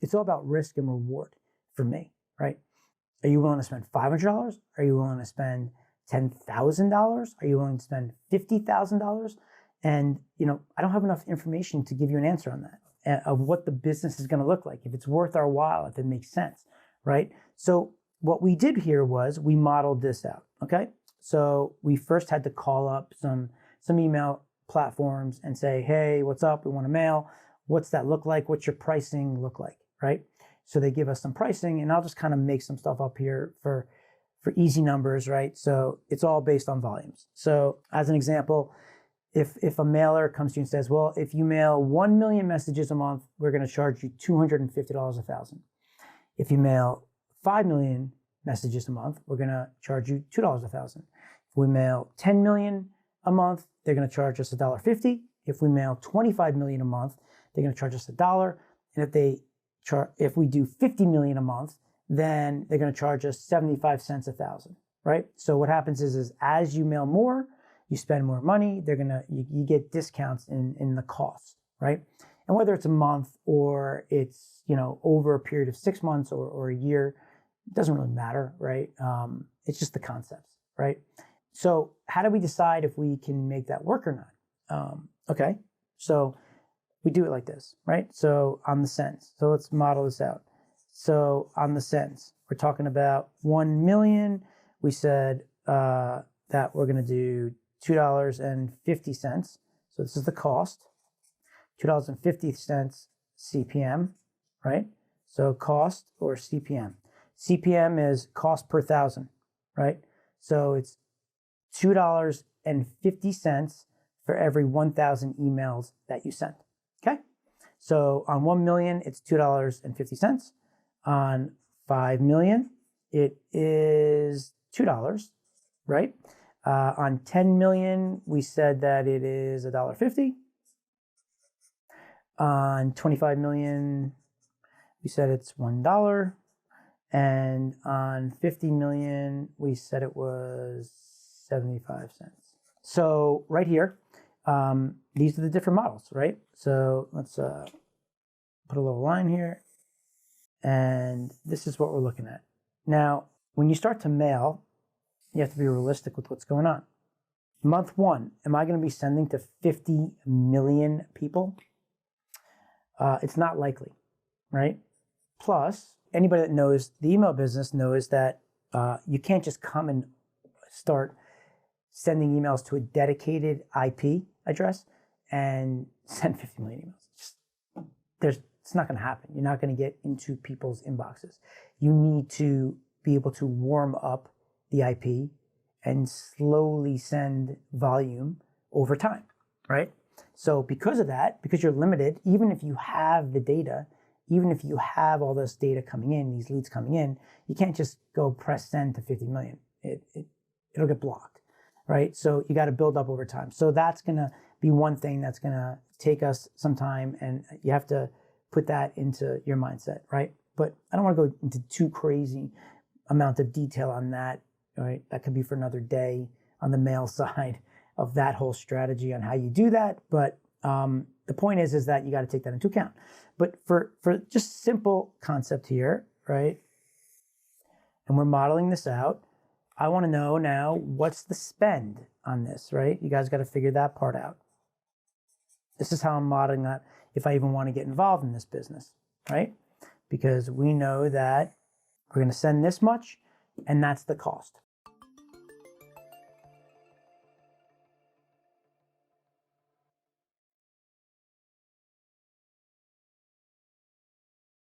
it's all about risk and reward for me, right? Are you willing to spend $500? Are you willing to spend $10,000? Are you willing to spend $50,000? And, I don't have enough information to give you an answer on that, of what the business is going to look like, if it's worth our while, if it makes sense, right? So what we did here was we modeled this out, okay? So we first had to call up some email platforms and say, hey, what's up? We want to mail. What's that look like? What's your pricing look like, right? So they give us some pricing, and I'll just kind of make some stuff up here for easy numbers, right? So it's all based on volumes. So as an example, if a mailer comes to you and says, well, if you mail 1 million messages a month, we're going to charge you $250 a thousand. If you mail 5 million messages a month, we're going to charge you $2 a thousand. If we mail 10 million a month, they're going to charge us $1.50. If we mail 25 million a month, they're going to charge us $1. And if we do 50 million a month, then they're going to charge us 75 cents a thousand, right? So what happens is as you mail more, you spend more money, you get discounts in the costs, right? And whether it's a month or it's, over a period of 6 months or a year, it doesn't really matter, right? It's just the concepts, right? So how do we decide if we can make that work or not? Okay, so we do it like this, right? So on the cents, so let's model this out. So on the cents, we're talking about 1 million. We said that we're going to do $2.50. So this is the cost, $2.50 CPM, right? So cost or CPM. CPM is cost per thousand, right? So it's $2.50 for every 1,000 emails that you send, okay? So on 1 million, it's $2.50. On 5 million, it is $2, right? On 10 million, we said that it is $1.50. On 25 million, we said it's $1. And on 50 million, we said it was 75 cents. So right here, these are the different models, right? So let's put a little line here. And this is what we're looking at. Now, when you start to mail, you have to be realistic with what's going on. Month 1, am I going to be sending to 50 million people? It's not likely, right? Plus, anybody that knows the email business knows that you can't just come and start sending emails to a dedicated IP address and send 50 million emails. It's not going to happen. You're not going to get into people's inboxes. You need to be able to warm up the IP and slowly send volume over time, right? So because of that, because you're limited, even if you have the data, even if you have all this data coming in, these leads coming in, you can't just go press send to 50 million. It'll get blocked, right? So you got to build up over time. So that's going to be one thing that's going to take us some time, and you have to put that into your mindset, right? But I don't want to go into too crazy amount of detail on that, right? That could be for another day on the mail side of that whole strategy on how you do that. But the point is that you got to take that into account. But for just simple concept here, right? And we're modeling this out. I want to know now, what's the spend on this, right? You guys got to figure that part out. This is how I'm modeling that if I even want to get involved in this business, right? Because we know that we're going to send this much, and that's the cost.